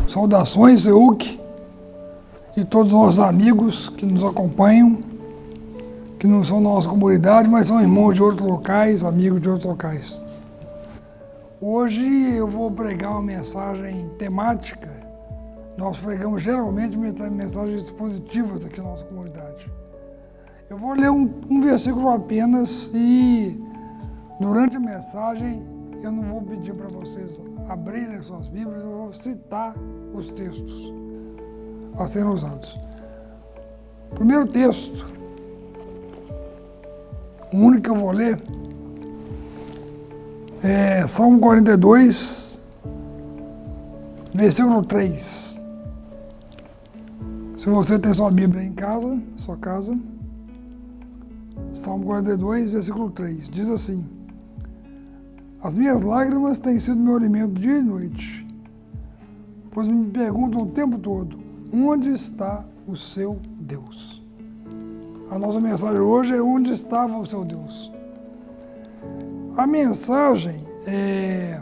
Saudações, Seuk, e todos os nossos amigos que nos acompanham, que não são da nossa comunidade, mas são irmãos de outros locais, amigos de outros locais. Hoje eu vou pregar uma mensagem temática. Nós pregamos geralmente mensagens positivas aqui na nossa comunidade. Eu vou ler um versículo apenas e durante a mensagem eu não vou pedir para vocês abrirem as suas Bíblias, eu vou citar os textos a serem usados. Primeiro texto, o único que eu vou ler, é Salmo 42, versículo 3. Se você tem sua Bíblia em casa, sua casa, Salmo 42, versículo 3, diz assim: as minhas lágrimas têm sido meu alimento dia e noite, pois me perguntam o tempo todo, onde está o seu Deus? A nossa mensagem hoje é: onde estava o seu Deus? A mensagem é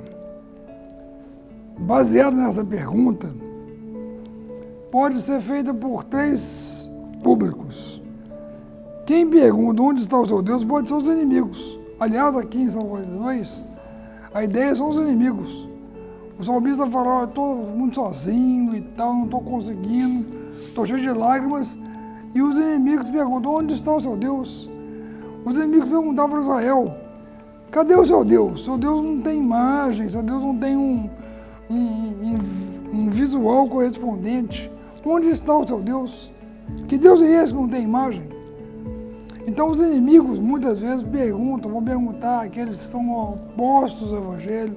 baseada nessa pergunta, pode ser feita por três públicos. Quem pergunta onde está o seu Deus pode ser os inimigos. Aliás, aqui em Salmo 42, a ideia são os inimigos. O salmista fala: eu estou muito sozinho e tal, não estou conseguindo, estou cheio de lágrimas. E os inimigos perguntam: onde está o seu Deus? Os inimigos perguntavam para Israel: cadê o seu Deus? Seu Deus não tem imagem, seu Deus não tem um visual correspondente. Onde está o seu Deus? Que Deus é esse que não tem imagem? Então os inimigos muitas vezes vão perguntar aqueles que são opostos ao Evangelho,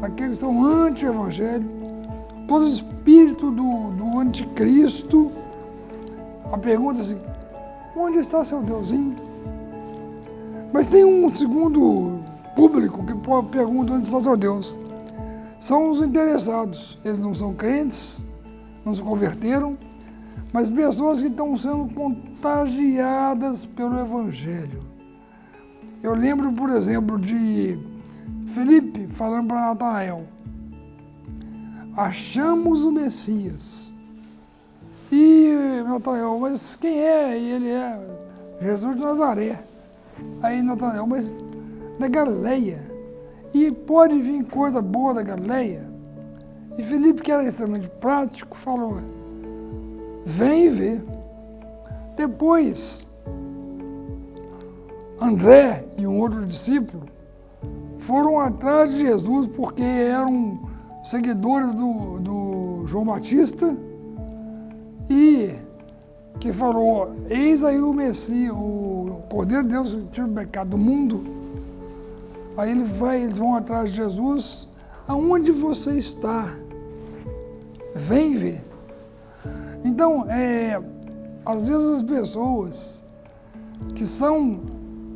aqueles que são anti-Evangelho, todo espírito do anticristo. A pergunta é assim: onde está seu Deusinho? Mas tem um segundo público que pergunta onde está seu Deus. São os interessados. Eles não são crentes, não se converteram, mas pessoas que estão sendo contagiadas pelo Evangelho. Eu lembro, por exemplo, de Filipe falando para Natanael: achamos o Messias. E Natanael: mas quem é? E ele: é Jesus de Nazaré. Aí Natanael: mas da Galileia, e pode vir coisa boa da Galileia? E Filipe, que era extremamente prático, falou: vem e vê. Depois, André e um outro discípulo foram atrás de Jesus porque eram seguidores do João Batista, e que falou: eis aí o Messias, o Cordeiro de Deus que tira o pecado do mundo. Aí eles vão atrás de Jesus: aonde você está? Vem ver. Então, às vezes as pessoas que são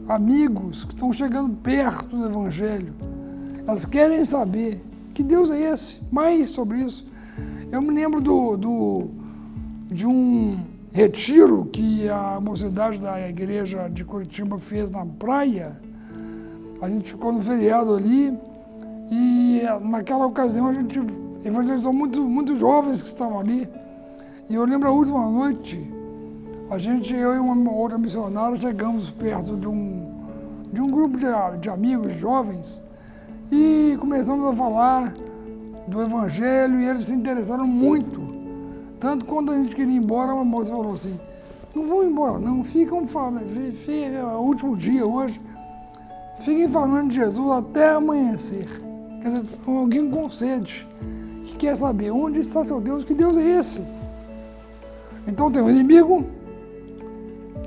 amigos, que estão chegando perto do Evangelho, elas querem saber que Deus é esse, mais sobre isso. Eu me lembro de um retiro que a mocidade da igreja de Curitiba fez na praia. A gente ficou no feriado ali e naquela ocasião a gente evangelizou muitos jovens que estavam ali. E eu lembro a última noite, eu e uma outra missionária chegamos perto de um grupo de amigos jovens e começamos a falar do Evangelho e eles se interessaram muito. Tanto quando a gente queria ir embora, uma moça falou assim: não vão embora não, ficam falando, é o último dia hoje, fiquem falando de Jesus até amanhecer. Quer dizer, alguém com sede, que quer saber onde está seu Deus, que Deus é esse? Então tem o inimigo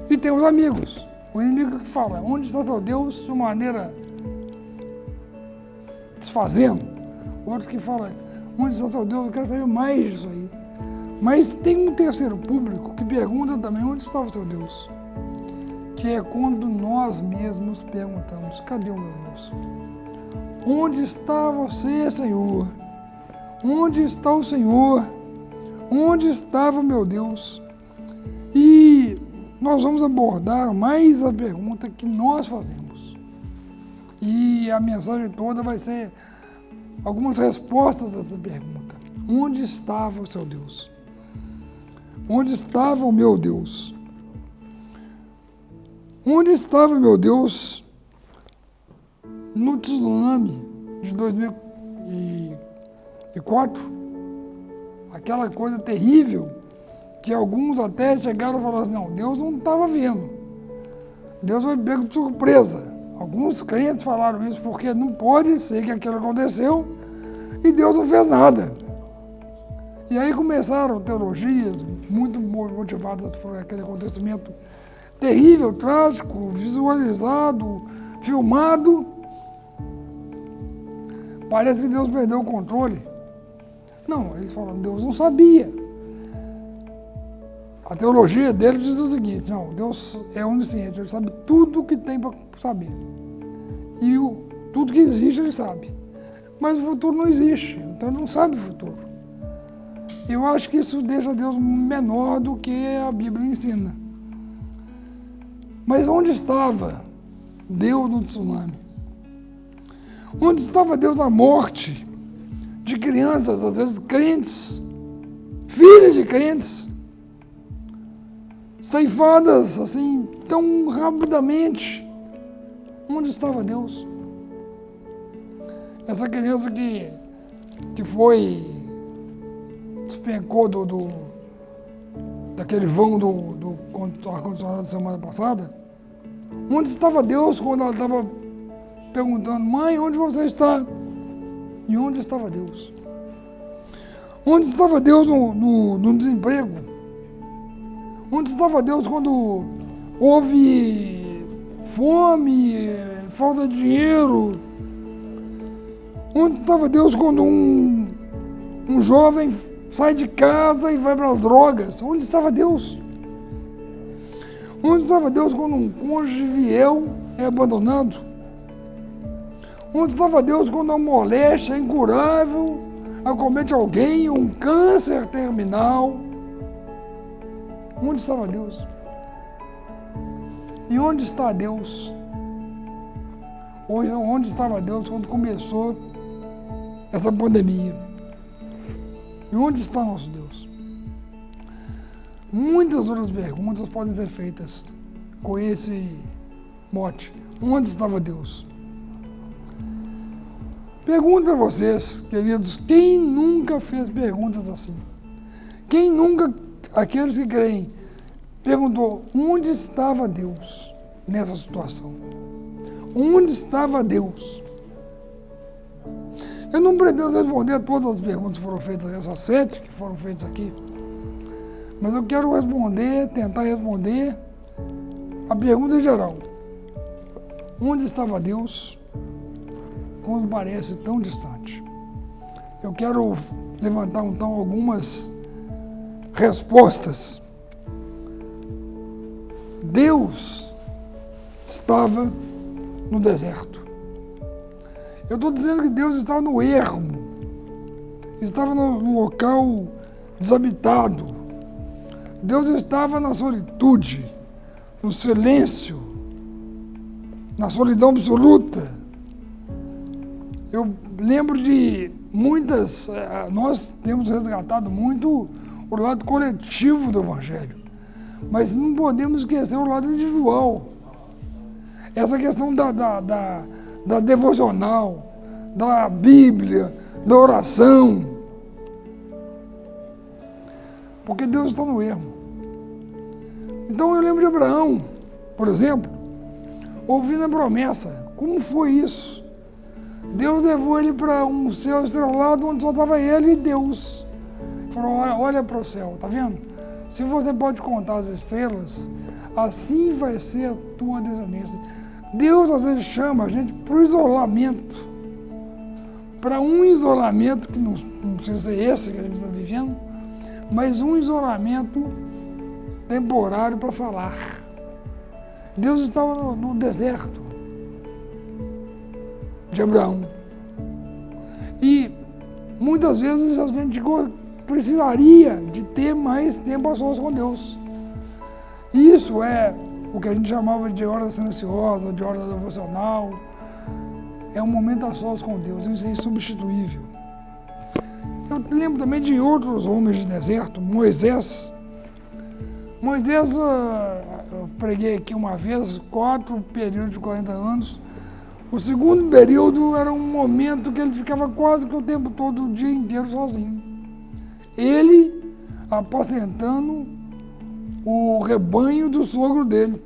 e tem os amigos. O inimigo que fala onde está seu Deus de uma maneira desfazendo. O outro que fala onde está seu Deus, eu quero saber mais disso aí. Mas tem um terceiro público que pergunta também onde está o seu Deus. Que é quando nós mesmos perguntamos: cadê o meu Deus? Onde está você, Senhor? Onde está o Senhor? Onde estava meu Deus? E nós vamos abordar mais a pergunta que nós fazemos. E a mensagem toda vai ser algumas respostas a essa pergunta. Onde estava o seu Deus? Onde estava o meu Deus? Onde estava, meu Deus, no tsunami de 2004? Aquela coisa terrível que alguns até chegaram a falar assim, não, Deus não estava vendo. Deus foi pego de surpresa. Alguns crentes falaram isso porque não pode ser que aquilo aconteceu e Deus não fez nada. E aí começaram teologias muito motivadas por aquele acontecimento terrível, trágico, visualizado, filmado. Parece que Deus perdeu o controle. Não, eles falam, Deus não sabia. A teologia deles diz o seguinte, não, Deus é onisciente, Ele sabe tudo o que tem para saber. E tudo que existe Ele sabe. Mas o futuro não existe, então Ele não sabe o futuro. Eu acho que isso deixa Deus menor do que a Bíblia ensina. Mas onde estava Deus no tsunami? Onde estava Deus na morte de crianças, às vezes crentes, filhas de crentes, ceifadas assim tão rapidamente? Onde estava Deus? Essa criança que foi, despencou daquele vão do ar-condicionado da semana passada, onde estava Deus quando ela estava perguntando, mãe, onde você está? E onde estava Deus? Onde estava Deus no desemprego? Onde estava Deus quando houve fome, falta de dinheiro? Onde estava Deus quando um jovem sai de casa e vai para as drogas? Onde estava Deus? Onde estava Deus quando um cônjuge fiel é abandonado? Onde estava Deus quando uma moléstia incurável acomete alguém, um câncer terminal? Onde estava Deus? E onde está Deus? Hoje, onde estava Deus quando começou essa pandemia? E onde está nosso Deus? Muitas outras perguntas podem ser feitas com esse mote. Onde estava Deus? Pergunto para vocês, queridos, quem nunca fez perguntas assim? Quem nunca, aqueles que creem, perguntou, onde estava Deus nessa situação? Onde estava Deus? Eu não pretendo responder todas as perguntas que foram feitas, essas 7 que foram feitas aqui, mas eu quero tentar responder a pergunta geral. Onde estava Deus quando parece tão distante? Eu quero levantar então algumas respostas. Deus estava no deserto. Eu estou dizendo que Deus estava no ermo, estava no local desabitado. Deus estava na solitude, no silêncio, na solidão absoluta. Eu lembro de muitas, nós temos resgatado muito o lado coletivo do Evangelho, mas não podemos esquecer o lado individual. Essa questão da devocional, da Bíblia, da oração. Porque Deus está no ermo. Então eu lembro de Abraão, por exemplo, ouvindo a promessa. Como foi isso? Deus levou ele para um céu estrelado onde só estava ele e Deus. Falou, olha para o céu, tá vendo? Se você pode contar as estrelas, assim vai ser a tua descendência. Deus às vezes chama a gente para o isolamento, para um isolamento que não precisa ser esse que a gente está vivendo, mas um isolamento temporário para falar. Deus estava no deserto de Abraão. E muitas vezes a gente precisaria de ter mais tempo a sós com Deus. Isso é o que a gente chamava de hora silenciosa, de hora devocional. É um momento a sós com Deus, isso é insubstituível. eu lembro também de outros homens de deserto. Moisés, eu preguei aqui uma vez, 4 períodos de 40 anos. O segundo período era um momento que ele ficava quase que o tempo todo, o dia inteiro sozinho. Ele apacentando o rebanho do sogro dele.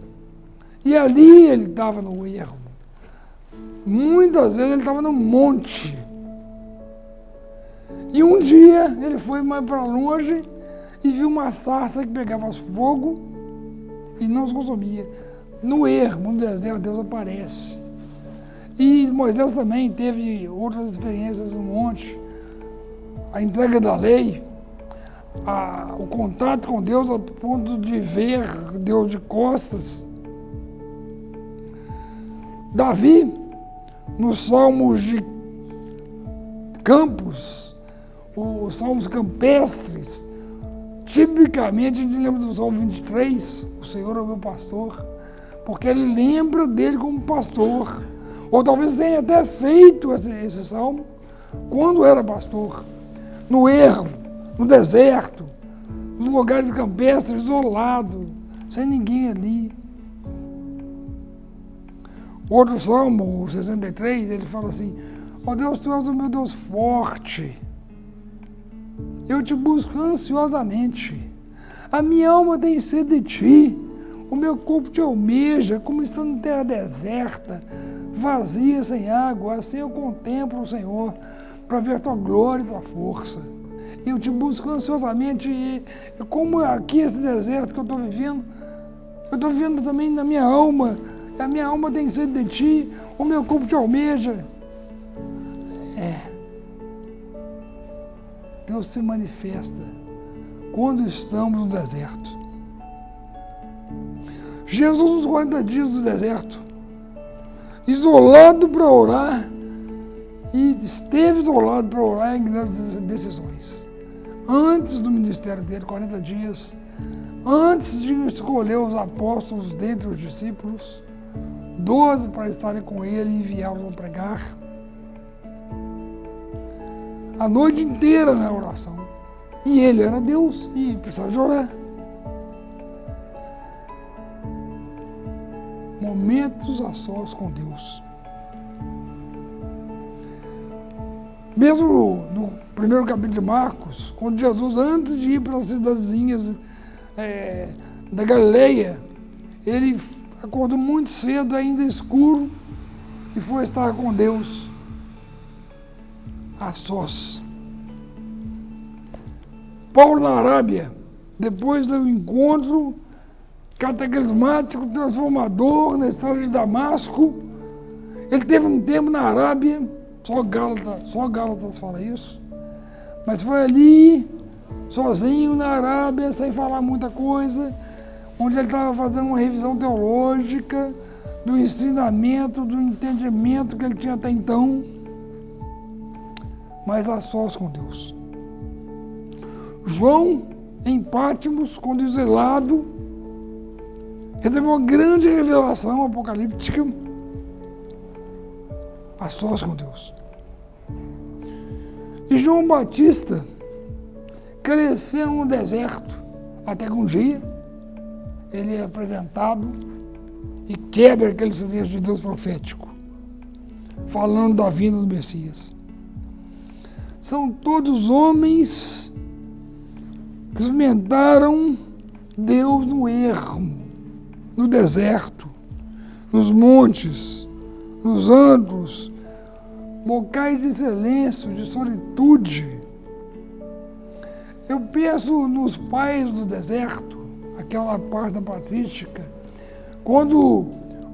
E ali ele estava no erro. Muitas vezes ele estava no monte. E um dia ele foi mais para longe e viu uma sarça que pegava fogo e não se consumia. No ermo, no deserto, Deus aparece. E Moisés também teve outras experiências no monte. A entrega da lei, o contato com Deus ao ponto de ver Deus de costas. Davi, nos salmos de campos, os salmos campestres, tipicamente a gente lembra do Salmo 23, o Senhor é o meu pastor, porque ele lembra dele como pastor. Ou talvez tenha até feito esse salmo quando era pastor, no ermo, no deserto, nos lugares campestres, isolado, sem ninguém ali. Outro salmo, o 63, ele fala assim: ó Deus, tu és o meu Deus forte, eu te busco ansiosamente, a minha alma tem sede de ti, o meu corpo te almeja, como estando em terra deserta, vazia, sem água, assim eu contemplo o Senhor, para ver a tua glória e tua força. Eu te busco ansiosamente, e como aqui esse deserto que eu estou vivendo também na minha alma, a minha alma tem sede de ti, o meu corpo te almeja. Deus se manifesta quando estamos no deserto. Jesus nos 40 dias do deserto, isolado para orar, e esteve isolado para orar em grandes decisões. Antes do ministério dele, 40 dias, antes de escolher os apóstolos dentre os discípulos, 12 para estarem com ele e enviá-los a pregar, a noite inteira na oração. E ele era Deus e precisava de orar. Momentos a sós com Deus. Mesmo no primeiro capítulo de Marcos, quando Jesus, antes de ir para as cidadezinhas da Galileia, ele acordou muito cedo, ainda escuro, e foi estar com Deus a sós. Paulo na Arábia, depois do encontro catequismático, transformador na estrada de Damasco, ele teve um tempo na Arábia, só Gálatas fala isso, mas foi ali, sozinho na Arábia, sem falar muita coisa, onde ele estava fazendo uma revisão teológica do ensinamento, do entendimento que ele tinha até então, mas a sós com Deus. João, em Pátimos, quando exilado, recebeu uma grande revelação apocalíptica a sós com Deus. E João Batista cresceu no deserto, até que um dia ele é apresentado e quebra aquele silêncio de Deus profético, falando da vinda do Messias. São todos homens que experimentaram Deus no ermo, no deserto, nos montes, nos antros, locais de silêncio, de solitude. Eu penso nos pais do deserto, aquela parte da patrística, quando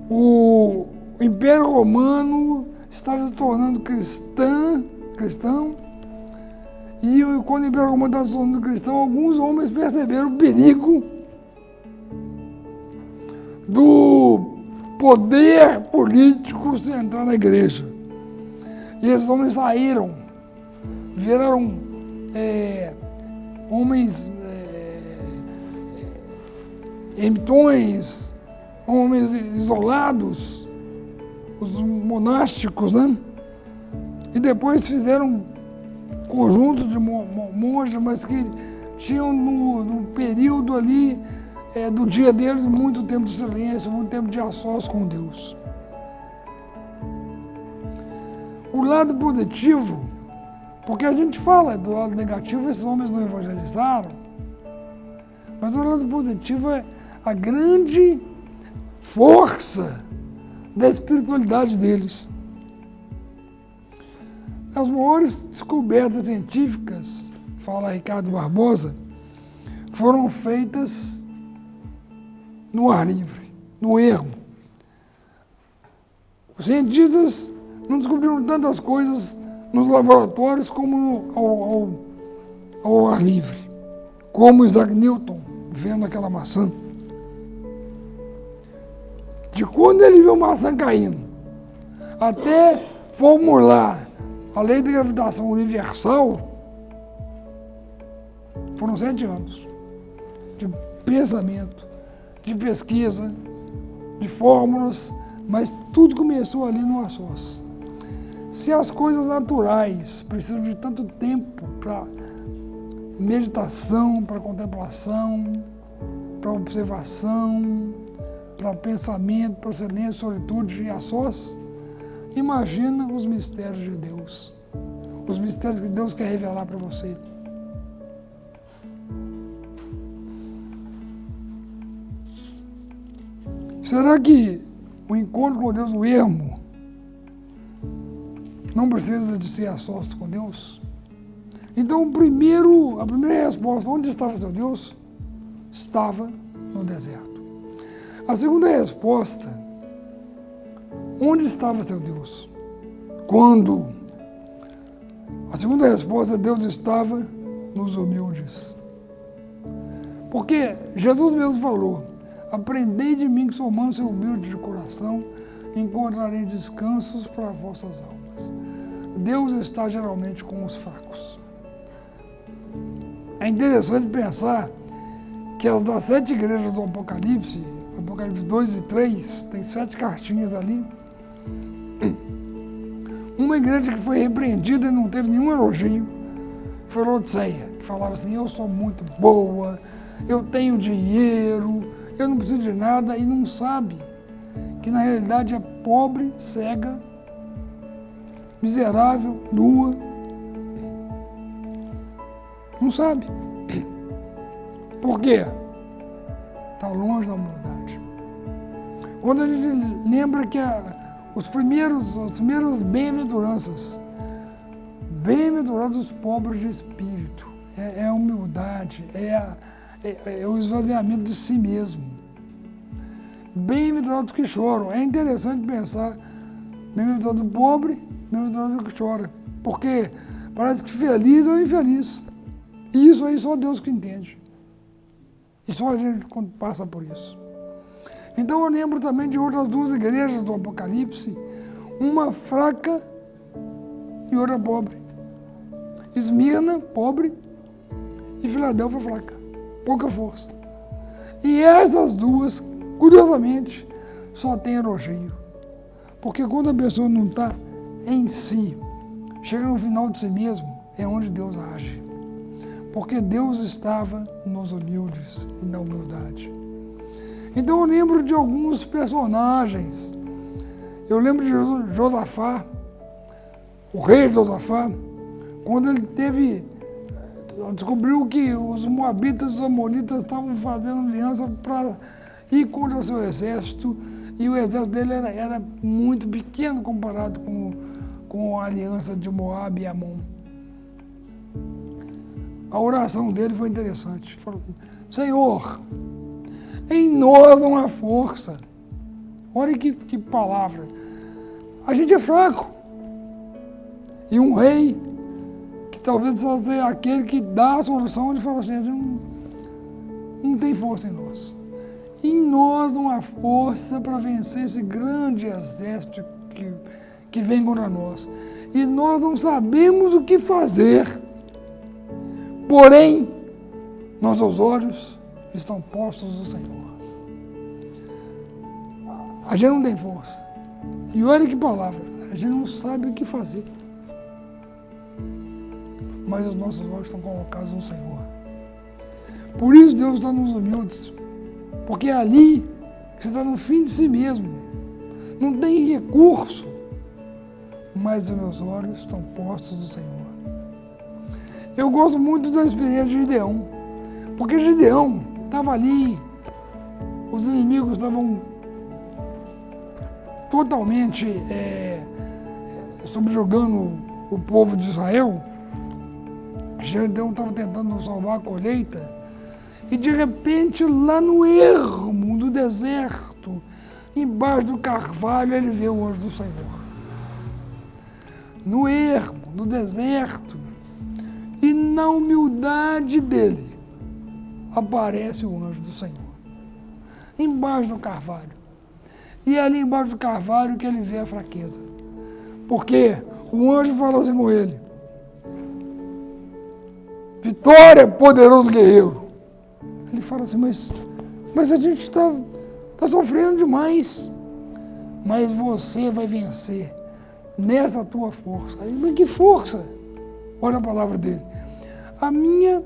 o Império Romano estava se tornando cristão, e quando o Império Romano estava se tornando cristão, alguns homens perceberam o perigo do poder político se entrar na igreja. E esses homens saíram, viraram homens ermitões, homens isolados, os monásticos, né? E depois fizeram conjunto de monges, mas que tinham no período ali do dia deles muito tempo de silêncio, muito tempo de a sós com Deus. O lado positivo, porque a gente fala do lado negativo, esses homens não evangelizaram, mas o lado positivo é a grande força da espiritualidade deles. As maiores descobertas científicas, fala Ricardo Barbosa, foram feitas no ar livre, no ermo. Os cientistas não descobriram tantas coisas nos laboratórios como ao ar livre, como Isaac Newton vendo aquela maçã. De quando ele viu a maçã caindo, até formular a lei da gravitação universal, foram 7 anos de pensamento, de pesquisa, de fórmulas, mas tudo começou ali no a sós. Se as coisas naturais precisam de tanto tempo para meditação, para contemplação, para observação, para pensamento, para silêncio, solitude e a sós, imagina os mistérios de Deus, os mistérios que Deus quer revelar para você. Será que o encontro com Deus no ermo não precisa de ser a sós com Deus? Então, a primeira resposta, onde estava seu Deus? Estava no deserto. A segunda resposta, onde estava seu Deus? Quando? A segunda resposta, Deus estava nos humildes. Porque Jesus mesmo falou, aprendei de mim que sou manso e humilde de coração, encontrarei descansos para vossas almas. Deus está geralmente com os fracos. É interessante pensar que as das 7 igrejas do Apocalipse 2 e 3, tem 7 cartinhas ali. Uma igreja que foi repreendida e não teve nenhum elogio foi Laodiceia, que falava assim, eu sou muito boa, eu tenho dinheiro, eu não preciso de nada, e não sabe que na realidade é pobre, cega, miserável, nua. Não sabe. Por quê? Está longe da humildade. Quando a gente lembra que as primeiras bem-aventuranças, bem-aventurados os pobres de espírito, é a humildade, é o esvaziamento de si mesmo. Bem-aventurados que choram. É interessante pensar, bem-aventurado o pobre, bem-aventurado o que chora, porque parece que feliz é o infeliz. E isso aí só Deus que entende. E só a gente quando passa por isso. Então eu lembro também de outras 2 igrejas do Apocalipse, uma fraca e outra pobre. Esmirna, pobre, e Filadélfia, fraca, pouca força. E essas 2, curiosamente, só tem elogio. Porque quando a pessoa não está em si, chega no final de si mesmo, é onde Deus age. Porque Deus estava nos humildes e na humildade. Então eu lembro de alguns personagens. Eu lembro de Josafá, o rei Josafá, quando ele descobriu que os moabitas e os amonitas estavam fazendo aliança para ir contra o seu exército, e o exército dele era muito pequeno comparado com a aliança de Moabe e Amon. A oração dele foi interessante. Falou, Senhor, em nós não há força. Olha que palavra. A gente é fraco. E um rei, que talvez só seja aquele que dá a solução, ele fala assim, a gente não tem força em nós. Em nós não há força para vencer esse grande exército que vem contra nós. E nós não sabemos o que fazer. Porém, nossos olhos estão postos no Senhor. A gente não tem força. E olha que palavra, a gente não sabe o que fazer. mas os nossos olhos estão colocados no Senhor. Por isso Deus está nos humildes, porque é ali que você está no fim de si mesmo. Não tem recurso, mas os meus olhos estão postos no Senhor. Eu gosto muito da experiência de Gideão, porque Gideão estava ali, os inimigos estavam totalmente subjugando o povo de Israel. Gideão estava tentando salvar a colheita, e de repente, lá no ermo do deserto, embaixo do carvalho, ele vê o anjo do Senhor. No ermo, no deserto, e na humildade dele, aparece o anjo do Senhor, embaixo do carvalho. E é ali embaixo do carvalho que ele vê a fraqueza. Porque o anjo fala assim com ele: vitória, poderoso guerreiro. Ele fala assim, mas a gente está sofrendo demais. Mas você vai vencer nessa tua força. Aí, mas que força? Olha a palavra dele. A minha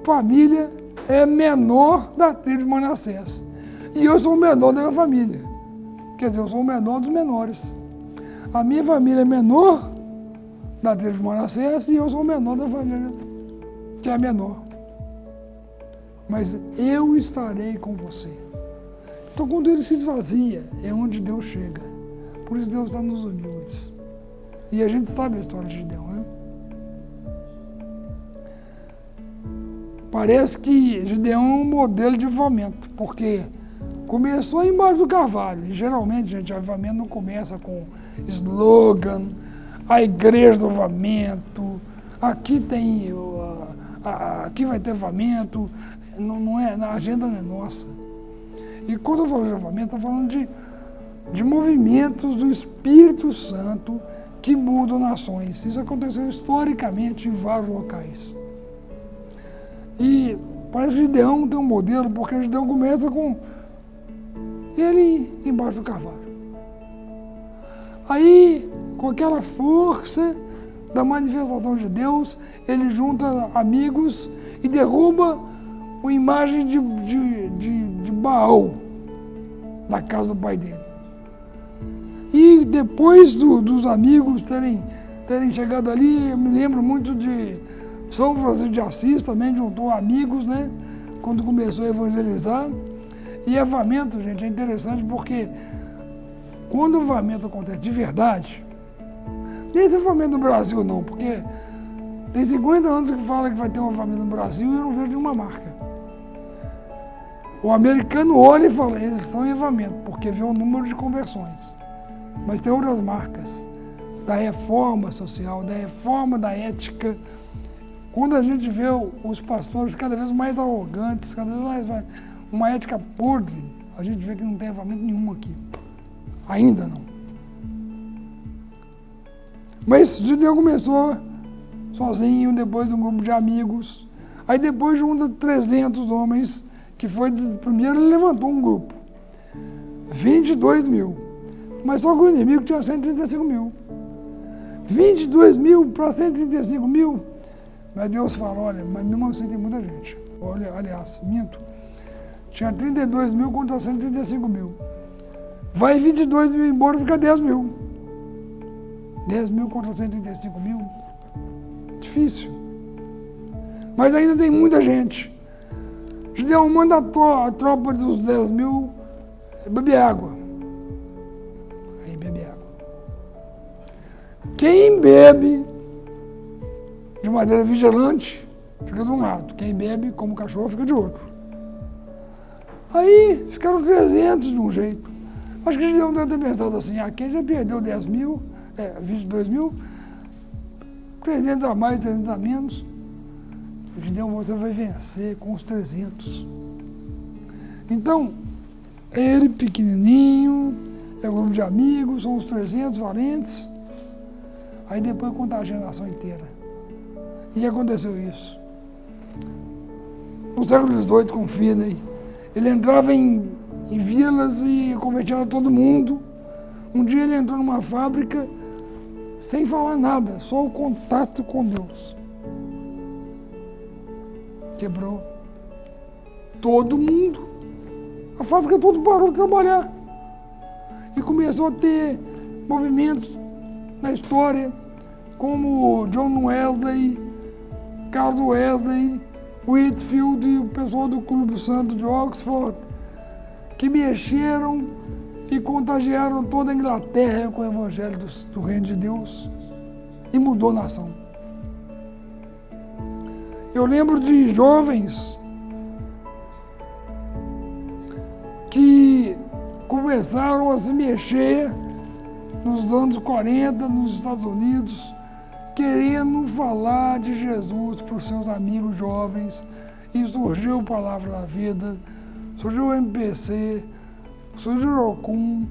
família é menor da tribo de Manassés. E eu sou o menor da minha família. Quer dizer, eu sou o menor dos menores. A minha família é menor da tribo de Manassés e eu sou o menor da família que é a menor. Mas eu estarei com você. Então, quando ele se esvazia, é onde Deus chega. Por isso Deus está nos humildes. E a gente sabe a história de Gideão, né? Parece que Gideão é um modelo de avivamento, porque começou embaixo do carvalho. E geralmente, gente, avivamento não começa com slogan, a igreja do avivamento, aqui tem, aqui vai ter avivamento, não é, a agenda não é nossa. E quando eu falo de avivamento, estou falando de movimentos do Espírito Santo que mudam nações. Isso aconteceu historicamente em vários locais. E parece que Gideão tem um modelo, porque Gideão começa com ele embaixo do carvalho. Aí, com aquela força da manifestação de Deus, ele junta amigos e derruba uma imagem de Baal na casa do pai dele. E depois dos amigos terem chegado ali, eu me lembro muito de São Francisco de Assis, também juntou amigos, né? Quando começou a evangelizar. E avivamento, gente, é interessante porque quando o avivamento acontece de verdade, nem esse avivamento no Brasil não, porque tem 50 anos que fala que vai ter um avivamento no Brasil e eu não vejo nenhuma marca. O americano olha e fala, eles estão em avivamento, porque vê o número de conversões. Mas tem outras marcas da reforma social, da reforma da ética. Quando a gente vê os pastores cada vez mais arrogantes, cada vez mais uma ética podre, a gente vê que não tem avivamento nenhum aqui. Ainda não. Mas Gideão começou sozinho, depois de um grupo de amigos. Aí depois junta 300 homens, que foi, primeiro ele levantou um grupo. 22 mil. Mas só que o inimigo tinha 135 mil. 22 mil para 135 mil. Mas Deus fala, olha, mas mesmo assim tem muita gente. Olha, aliás, minto. Tinha 32 mil contra 135 mil. Vai 22 mil embora, fica 10 mil. 10 mil contra 135 mil. Difícil. Mas ainda tem muita gente. Gideão manda a tropa dos 10 mil beber água. Aí bebe água. Quem bebe de maneira vigilante fica de um lado. Quem bebe como cachorro fica de outro. Aí ficaram 300 de um jeito. Acho que Gideão deve ter pensado assim, quem já perdeu 10 mil, 22 mil, 300 a mais, 300 a menos. Gideão, você vai vencer com os 300. Então, ele pequenininho, é um grupo de amigos, são os 300 valentes. Aí depois contagia a nação inteira. E aconteceu isso. No século XVIII, com Finney, ele entrava em vilas e convertia todo mundo. Um dia ele entrou numa fábrica sem falar nada, só o contato com Deus. Quebrou. Todo mundo. A fábrica toda parou de trabalhar. E começou a ter movimentos na história, como John Wesley, Charles Wesley, Whitefield e o pessoal do Clube Santo de Oxford, que mexeram e contagiaram toda a Inglaterra com o Evangelho do Reino de Deus e mudou a nação. Eu lembro de jovens que começaram a se mexer nos anos 40 nos Estados Unidos, querendo falar de Jesus para os seus amigos jovens, e surgiu a Palavra da Vida, surgiu o MPC, surgiu o Ocum,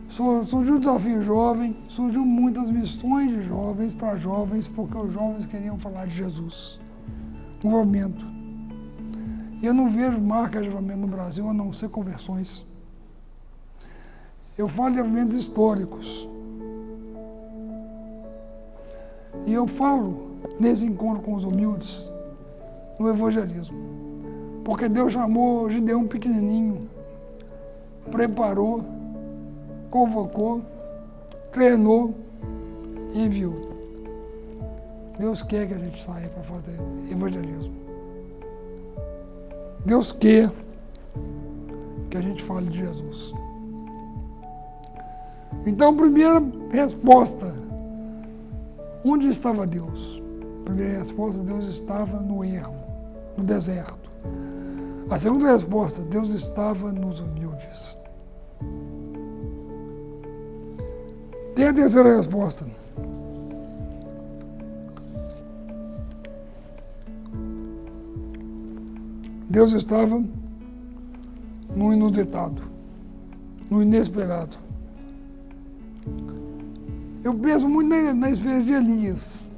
surgiu o Desafio Jovem, surgiu muitas missões de jovens para jovens, porque os jovens queriam falar de Jesus. Um movimento. Eu não vejo marca de avivamento no Brasil, a não ser conversões. Eu falo de aviamentos históricos. E eu falo nesse encontro com os humildes, no evangelismo. Porque Deus chamou Gideão pequenininho, preparou, convocou, treinou e enviou. Deus quer que a gente saia para fazer evangelismo. Deus quer que a gente fale de Jesus. Então, primeira resposta, onde estava Deus? Primeira resposta, Deus estava no ermo, no deserto. A segunda resposta, Deus estava nos humildes. Tem a terceira resposta. Deus estava no inusitado, no inesperado. Eu penso muito na experiência de Elias,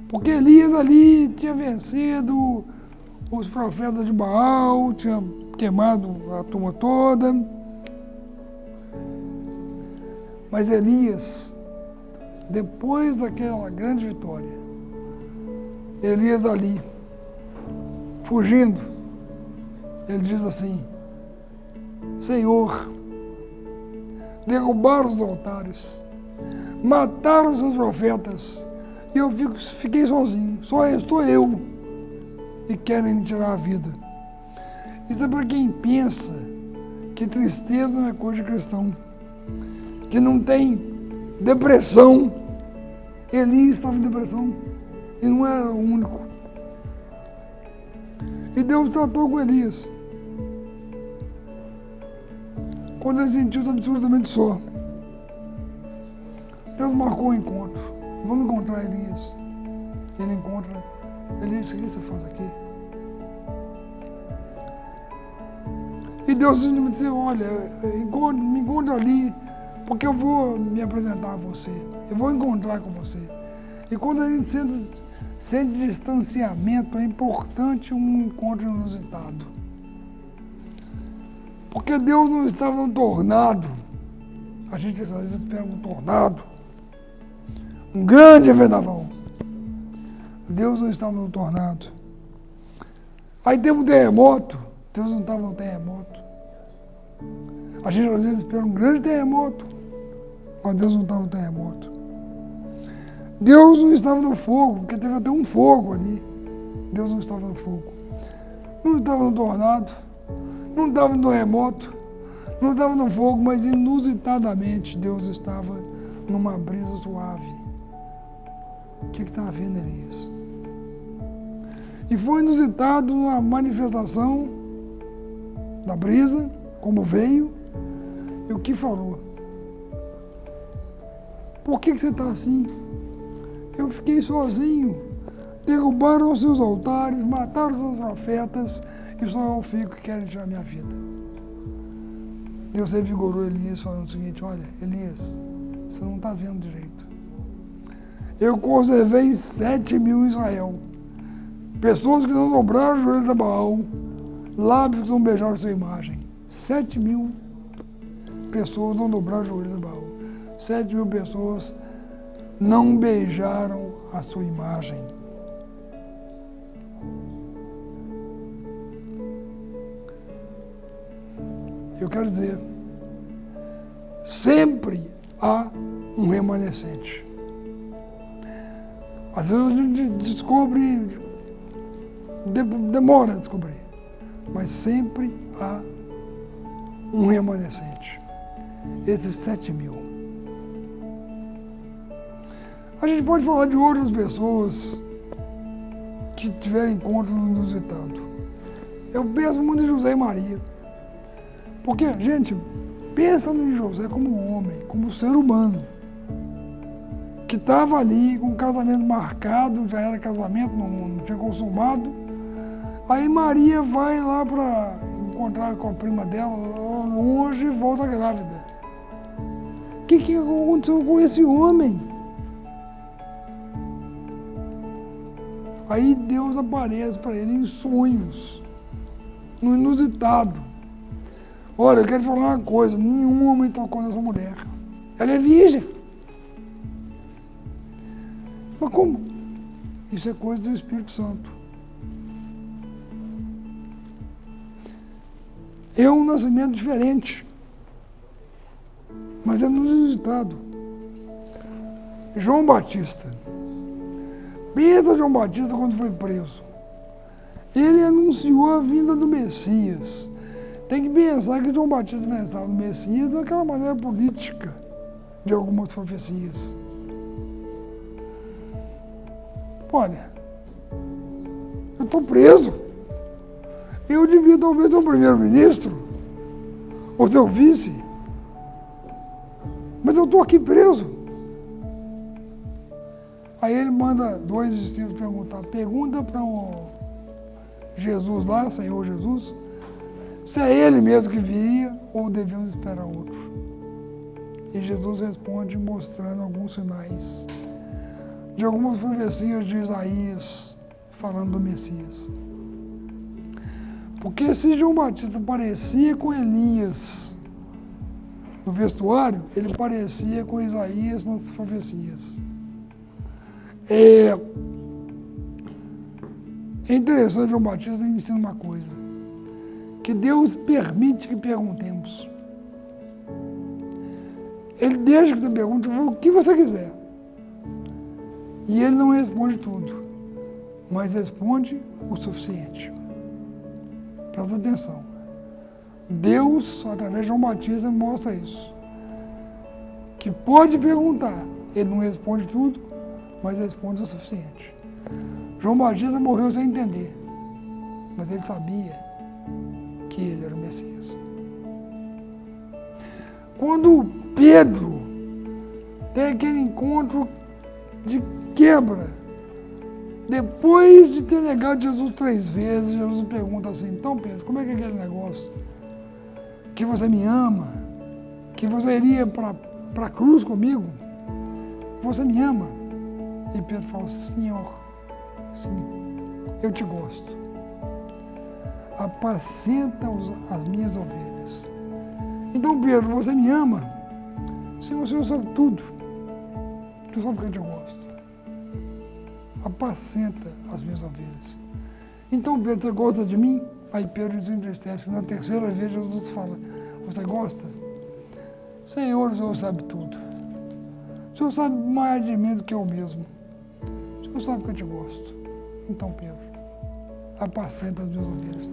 porque Elias ali tinha vencido os profetas de Baal, tinha queimado a turma toda. Mas Elias, depois daquela grande vitória, Elias ali, fugindo, ele diz assim: Senhor, derrubaram os altares, mataram os seus profetas, e eu fiquei sozinho, só estou eu, e querem me tirar a vida. Isso é para quem pensa que tristeza não é coisa de cristão, que não tem depressão. Elias estava em depressão, e não era o único. E Deus tratou com Elias quando ele sentiu-se absurdamente só. Deus marcou o encontro. Vamos encontrar Elias. Ele encontra Elias. O que você faz aqui? E Deus simplesmente disse: olha, me encontra ali, porque eu vou me apresentar a você. Eu vou encontrar com você. E quando a gente sente distanciamento, é importante um encontro inusitado. Porque Deus não estava no tornado. A gente às vezes espera um tornado, um grande vendaval. Deus não estava no tornado. Aí teve um terremoto. Deus não estava no terremoto. A gente às vezes espera um grande terremoto, mas Deus não estava no terremoto. Deus não estava no fogo, porque teve até um fogo ali. Deus não estava no fogo. Não estava no tornado, não estava no terremoto, não estava no fogo, mas inusitadamente Deus estava numa brisa suave. O que está havendo, Elias? E foi inusitado a manifestação da brisa, como veio, e o que falou. Por que você está assim? Eu fiquei sozinho, derrubaram os seus altares, mataram os seus profetas, e só eu fico que querem tirar minha vida. Deus revigorou Elias falando o seguinte: olha, Elias, você não está vendo direito. Eu conservei 7.000 em Israel, pessoas que não dobraram os joelhos a Baal, lábios que não beijaram sua imagem. 7.000 pessoas não dobraram os joelhos a Baal. 7.000 pessoas não beijaram a sua imagem. Eu quero dizer, sempre há um remanescente. Às vezes a gente descobre, demora a descobrir, mas sempre há um remanescente. Esses 7.000. A gente pode falar de outras pessoas que tiveram encontros no inusitado. Eu penso muito em José e Maria. Porque, gente, pensa em José como homem, como ser humano, que estava ali com o casamento marcado, já era casamento, não tinha consumado. Aí Maria vai lá para encontrar com a prima dela, lá longe, e volta grávida. O que aconteceu com esse homem? Aí Deus aparece para ele em sonhos, no inusitado. Olha, eu quero te falar uma coisa, nenhum homem tocou nessa mulher. Ela é virgem. Mas como? Isso é coisa do Espírito Santo. É um nascimento diferente, mas é no inusitado. João Batista. Pensa João Batista quando foi preso. Ele anunciou a vinda do Messias. Tem que pensar que João Batista pensava no Messias daquela maneira política de algumas profecias. Olha, eu estou preso. Eu devia talvez ser o primeiro-ministro, ou ser o vice. Mas eu estou aqui preso. Aí ele manda 2 discípulos perguntar. Pergunta para o Jesus lá, Senhor Jesus, se é ele mesmo que viria ou devemos esperar outro. E Jesus responde mostrando alguns sinais de algumas profecias de Isaías falando do Messias. Porque se João Batista parecia com Elias no vestuário, ele parecia com Isaías nas profecias. É interessante, João Batista me ensina uma coisa, que Deus permite que perguntemos. Ele deixa que você pergunte o que você quiser. E ele não responde tudo, mas responde o suficiente. Presta atenção. Deus, através de João Batista, mostra isso. Que pode perguntar, ele não responde tudo, mas responde o suficiente. João Batista morreu sem entender, mas ele sabia que ele era o Messias. Quando Pedro tem aquele encontro de quebra, depois de ter negado Jesus 3 vezes, Jesus pergunta assim, então Pedro, como é que é aquele negócio? Que você me ama? Que você iria para a cruz comigo? Você me ama? E Pedro fala, Senhor, sim, eu te gosto. Apacenta as minhas ovelhas. Então, Pedro, você me ama? Senhor, o Senhor sabe tudo. Tu sabe que eu te gosto. Apacenta as minhas ovelhas. Então, Pedro, você gosta de mim? Aí Pedro se entristece. Na 3ª vez, Jesus fala, você gosta? Senhor, o Senhor sabe tudo. O Senhor sabe mais de mim do que eu mesmo. O Senhor sabe que eu te gosto. Então, Pedro, apacenta as minhas ovelhas.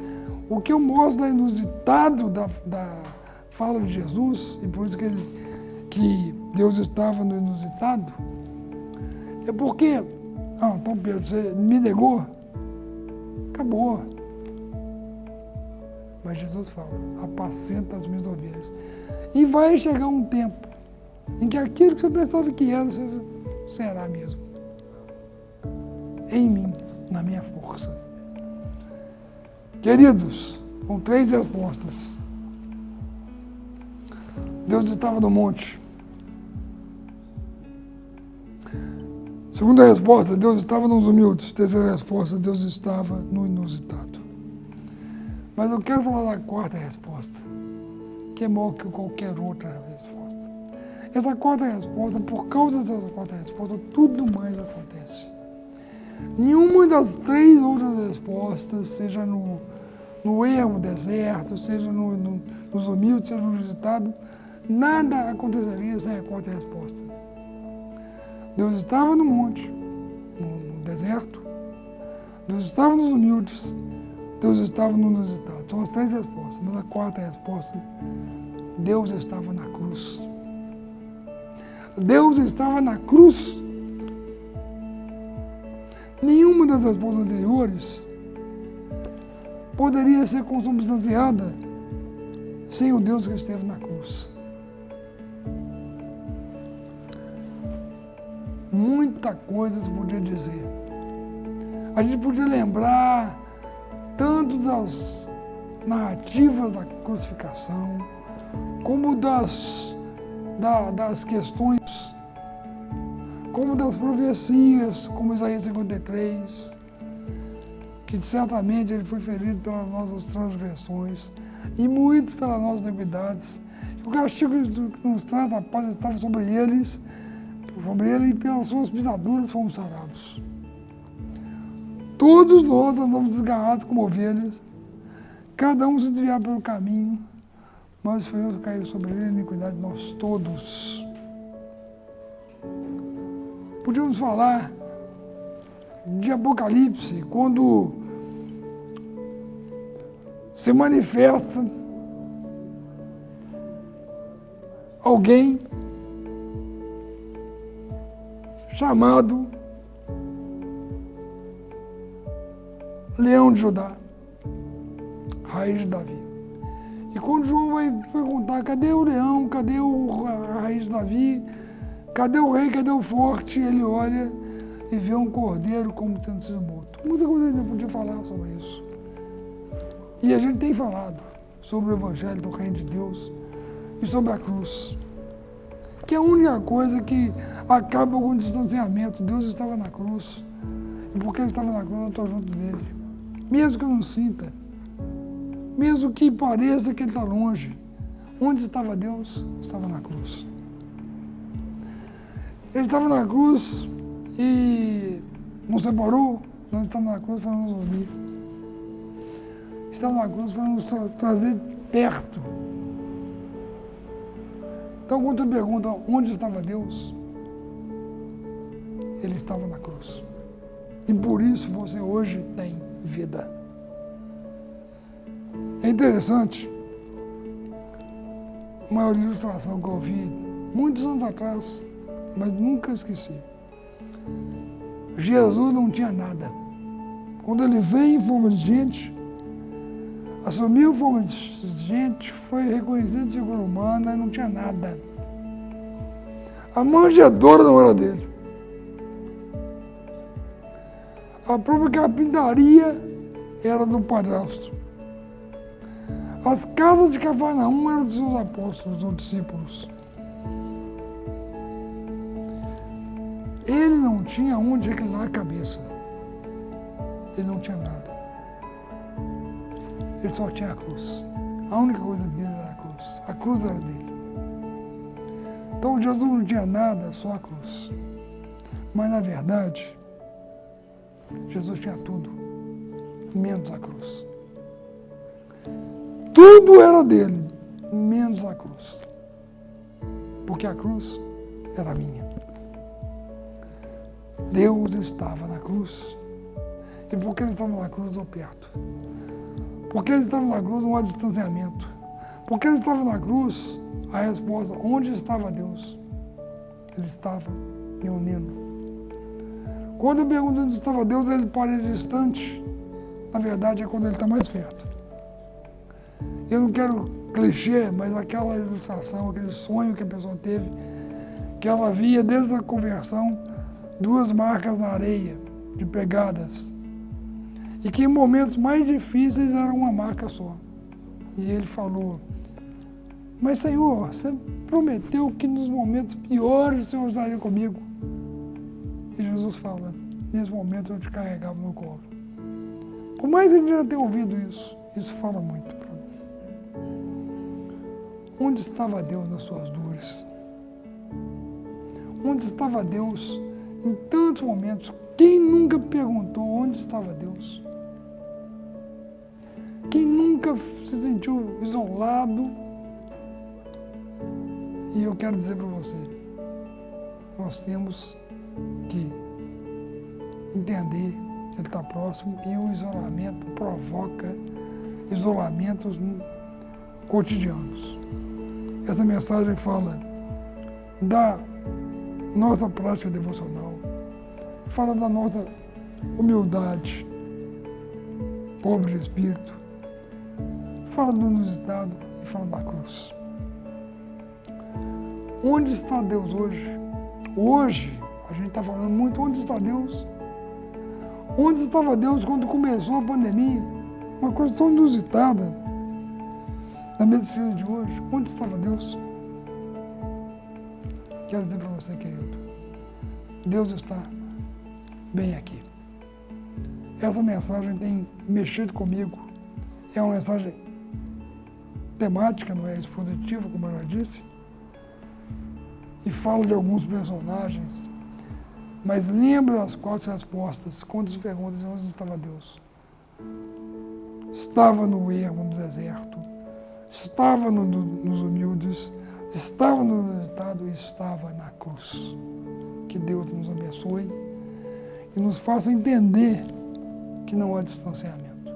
O que eu mostro da inusitado da fala de Jesus, e por isso que Deus estava no inusitado, é porque, então Pedro, você me negou? Acabou. Mas Jesus fala, apacenta as minhas ovelhas. E vai chegar um tempo em que aquilo que você pensava que era, será mesmo. Em mim, na minha força. Queridos, com 3 respostas. Deus estava no monte. Segunda resposta, Deus estava nos humildes. Terceira resposta, Deus estava no inusitado. Mas eu quero falar da 4ª resposta, que é maior que qualquer outra resposta. essa quarta resposta, por causa dessa quarta resposta, tudo mais acontece. Nenhuma das três outras respostas, seja no ermo, no deserto, seja nos humildes, seja no visitado, nada aconteceria sem a quarta resposta. Deus estava no monte, no deserto, Deus estava nos humildes, Deus estava no visitado. São as três respostas, mas a quarta resposta, Deus estava na cruz. Deus estava na cruz. Nenhuma das respostas anteriores poderia ser consubstanciada sem o Deus que esteve na cruz. Muita coisa se podia dizer. A gente podia lembrar tanto das narrativas da crucificação, como das questões, como das profecias, como Isaías 53, que certamente ele foi ferido pelas nossas transgressões e muito pelas nossas iniquidades. O castigo que nos traz a paz estava sobre ele e pelas suas pisaduras fomos sarados. Todos nós andamos desgarrados como ovelhas, cada um se desviar pelo caminho, mas foi eu que caiu sobre ele a iniquidade de nós todos. Podíamos falar de Apocalipse, quando se manifesta alguém chamado Leão de Judá, raiz de Davi. E quando João vai perguntar, cadê o leão, cadê a raiz de Davi, cadê o rei, cadê o forte, ele olha e vê um cordeiro como tendo sido morto. Muita coisa a gente podia falar sobre isso. E a gente tem falado sobre o Evangelho do Reino de Deus e sobre a cruz, que é a única coisa que acaba com o distanciamento. Deus estava na cruz, e porque ele estava na cruz, eu estou junto dele. Mesmo que eu não sinta, mesmo que pareça que ele está longe, onde estava Deus? Estava na cruz. Ele estava na cruz e nos separou, não estava na cruz para nos unir. Estava na cruz para nos trazer perto. Então, quando você pergunta onde estava Deus, ele estava na cruz. E por isso você hoje tem vida. É interessante, uma ilustração que eu ouvi muitos anos atrás, mas nunca esqueci. Jesus não tinha nada. Quando ele veio em forma de gente, assumiu forma de gente, foi reconhecido de figura humana e não tinha nada. A manjedoura não era dele. A própria carpintaria era do padrasto. As casas de Cafarnaum eram dos seus apóstolos ou discípulos. Ele não tinha onde reclinar a cabeça. Ele não tinha nada. Ele só tinha a cruz. A única coisa dele era a cruz. A cruz era dele. Então Jesus não tinha nada, só a cruz. Mas na verdade, Jesus tinha tudo, menos a cruz. Tudo era dele, menos a cruz. Porque a cruz era minha. Deus estava na cruz. E porque ele estava na cruz, eu perto. Porque ele estava na cruz, não há distanciamento. Porque ele estava na cruz, a resposta, onde estava Deus? Ele estava me unindo. Quando eu pergunto onde estava Deus, ele parece distante. Na verdade, é quando ele está mais perto. Eu não quero clichê, mas aquela ilustração, aquele sonho que a pessoa teve, que ela via desde a conversão, 2 marcas na areia, de pegadas. E que em momentos mais difíceis era uma marca só. E ele falou, mas Senhor, você prometeu que nos momentos piores o Senhor estaria comigo. E Jesus fala, nesse momento eu te carregava no colo. Por mais que a gente já tenha ouvido isso fala muito para mim. Onde estava Deus nas suas dores? Onde estava Deus em tantos momentos? Quem nunca perguntou onde estava Deus? Quem nunca se sentiu isolado? E eu quero dizer para você, nós temos que entender que Ele está próximo e o isolamento provoca isolamentos cotidianos. Essa mensagem fala da nossa prática devocional, fala da nossa humildade, pobre de espírito, fala do inusitado e fala da cruz. Onde está Deus hoje? Hoje, a gente está falando muito, onde está Deus? Onde estava Deus quando começou a pandemia? Uma coisa tão inusitada na medicina de hoje. Onde estava Deus? Quero dizer para você, querido, Deus está bem aqui. Essa mensagem tem mexido comigo. É uma mensagem temática, não é expositiva, como eu já disse. E fala de alguns personagens, mas lembra das 4 respostas quando se pergunta onde estava Deus. Estava no ermo do deserto, estava nos humildes, estava no inusitado e estava na cruz. Que Deus nos abençoe e nos faça entender que não há distanciamento.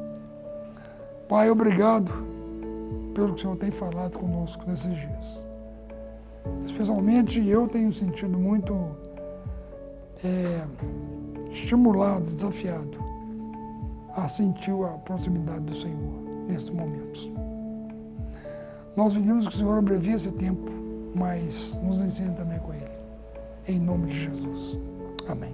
Pai, obrigado pelo que o Senhor tem falado conosco nesses dias. Especialmente eu tenho sentido muito estimulado, desafiado a sentir a proximidade do Senhor nesses momentos. Nós pedimos que o Senhor abrevie esse tempo, mas nos ensine também com Ele. Em nome de Jesus. Amém.